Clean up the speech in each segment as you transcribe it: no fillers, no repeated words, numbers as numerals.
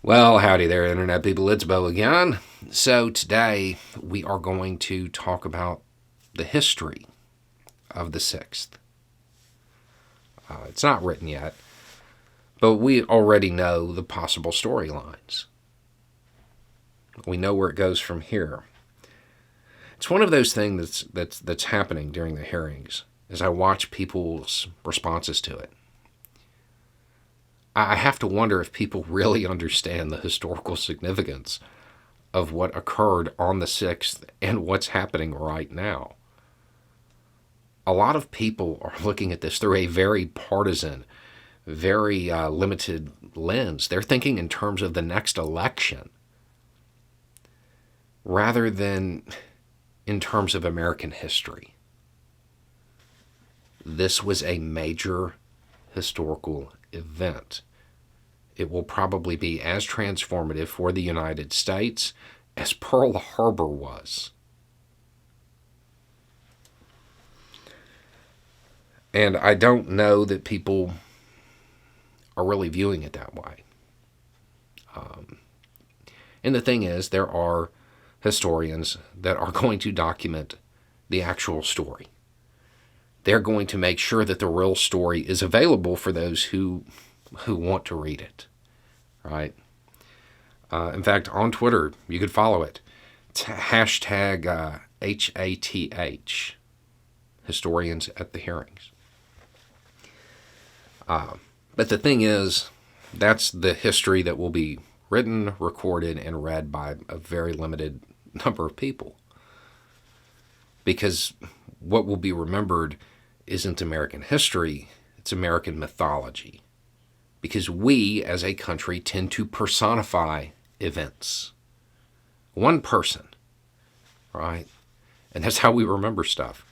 Well, howdy there, Internet people. It's Bo again. So, today we are going to talk about the history of the 6th. It's not written yet, but we already know the possible storylines. We know where it goes from here. It's one of those things that's happening during the hearings as I watch people's responses to it. I have to wonder if people really understand the historical significance of what occurred on the 6th and what's happening right now. A lot of people are looking at this through a very partisan, very limited lens. They're thinking in terms of the next election rather than in terms of American history. This was a major historical event. It will probably be as transformative for the United States as Pearl Harbor was. And I don't know that people are really viewing it that way. And the thing is, there are historians that are going to document the actual story. They're going to make sure that the real story is available for those who want to read it, right? In fact, on Twitter, you could follow it. Hashtag HATH, historians at the hearings. But the thing is, that's the history that will be written, recorded, and read by a very limited number of people. Because what will be remembered isn't American history, it's American mythology. Because we, as a country, tend to personify events. One person, right? And that's how we remember stuff.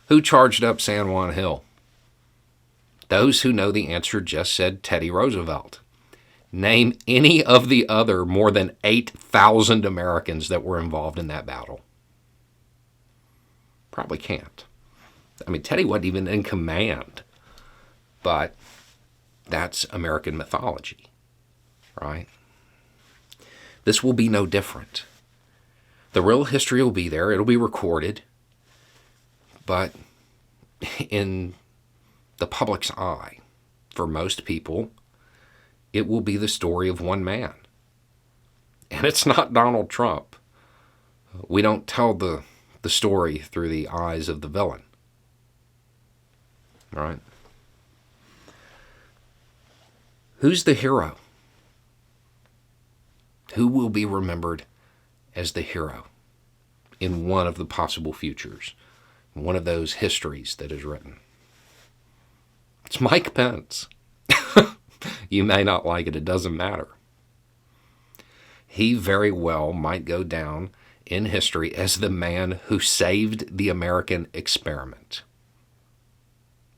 Who charged up San Juan Hill? Those who know the answer just said Teddy Roosevelt. Name any of the other more than 8,000 Americans that were involved in that battle. Probably can't. I mean, Teddy wasn't even in command. But that's American mythology, right? This will be no different. The real history will be there. It'll be recorded. But in the public's eye, for most people, it will be the story of one man. And it's not Donald Trump. We don't tell the story through the eyes of the villain, right? Who's the hero? Who will be remembered as the hero in one of the possible futures, one of those histories that is written? It's Mike Pence. You may not like it, it doesn't matter. He very well might go down in history as the man who saved the American experiment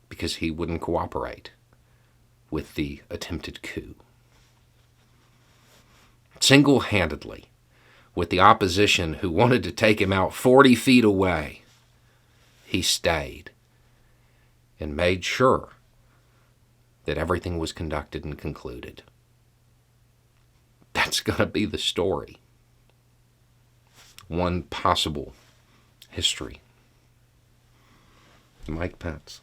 because he wouldn't cooperate with the attempted coup. Single-handedly, with the opposition who wanted to take him out 40 feet away, he stayed and made sure that everything was conducted and concluded. That's going to be the story. One possible history. Mike Pence.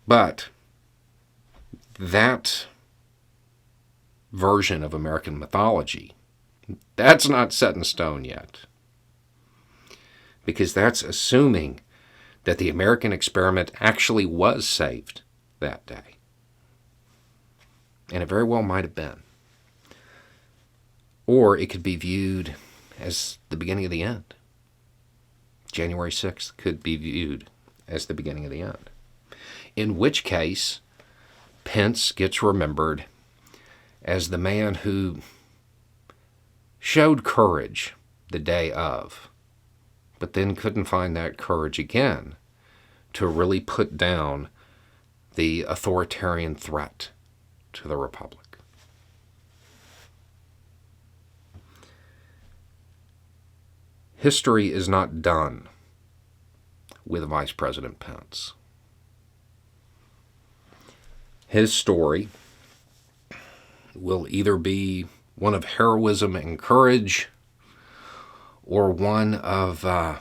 But that version of American mythology, that's not set in stone yet. Because that's assuming that the American experiment actually was saved that day. And it very well might have been. Or it could be viewed as the beginning of the end. January 6th could be viewed as the beginning of the end. In which case, Pence gets remembered as the man who showed courage the day of, but then couldn't find that courage again to really put down the authoritarian threat to the republic. History is not done with Vice President Pence. His story will either be one of heroism and courage or one of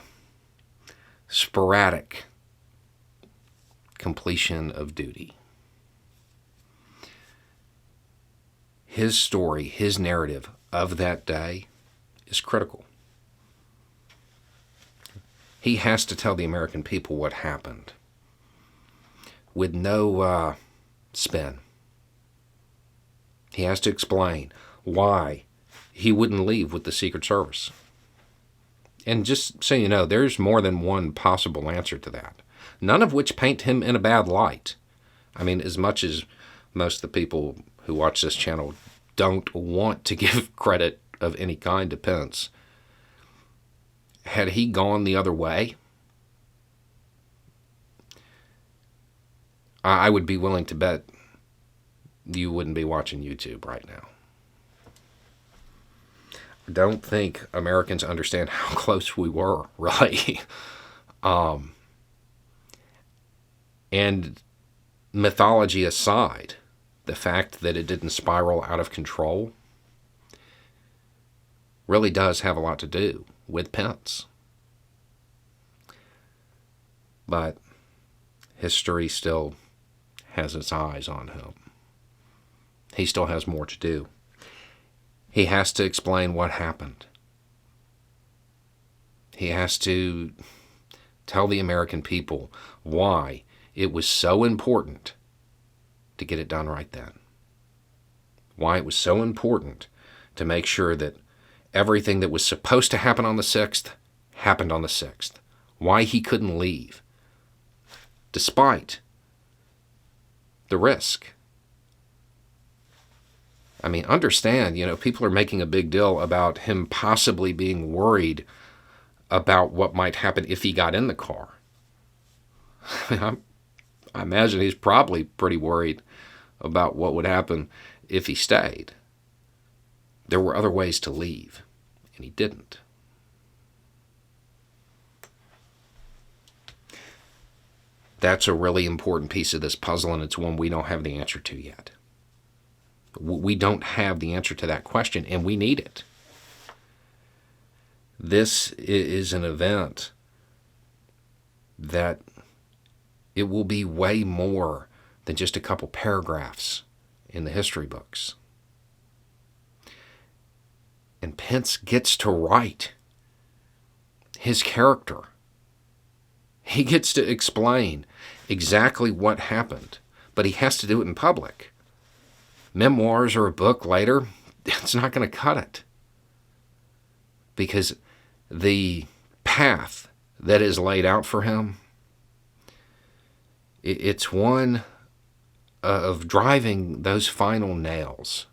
sporadic completion of duty. His story, his narrative of that day is critical. He has to tell the American people what happened with no spin. He has to explain why he wouldn't leave with the Secret Service. And just so you know, there's more than one possible answer to that, none of which paint him in a bad light. I mean, as much as most of the people who watch this channel don't want to give credit of any kind to Pence, had he gone the other way, I would be willing to bet you wouldn't be watching YouTube right now. I don't think Americans understand how close we were, really. And mythology aside, the fact that it didn't spiral out of control really does have a lot to do with Pence. But history still has its eyes on him. He still has more to do. He has to explain what happened. He has to tell the American people why it was so important to get it done right then. Why it was so important to make sure that everything that was supposed to happen on the 6th happened on the 6th. Why he couldn't leave, despite the risk. I mean, understand, people are making a big deal about him possibly being worried about what might happen if he got in the car. I imagine he's probably pretty worried about what would happen if he stayed. There were other ways to leave, and he didn't. That's a really important piece of this puzzle, and it's one we don't have the answer to yet. We don't have the answer to that question, and we need it. This is an event that it will be way more than just a couple paragraphs in the history books. And Pence gets to write his character. He gets to explain exactly what happened, but he has to do it in public. Memoirs or a book later, it's not going to cut it. Because the path that is laid out for him, it's one of driving those final nails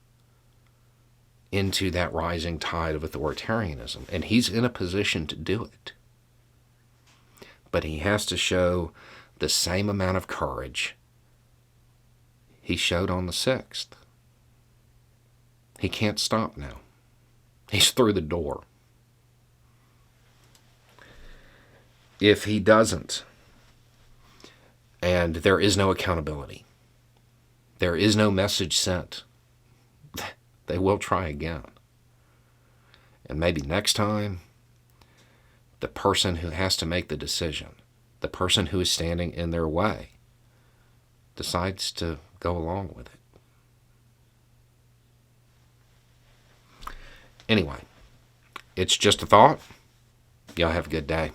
into that rising tide of authoritarianism. And he's in a position to do it. But he has to show the same amount of courage he showed on the 6th. He can't stop now. He's through the door. If he doesn't, and there is no accountability, there is no message sent, they will try again. And maybe next time, the person who has to make the decision, the person who is standing in their way, decides to go along with it. Anyway, it's just a thought. Y'all have a good day.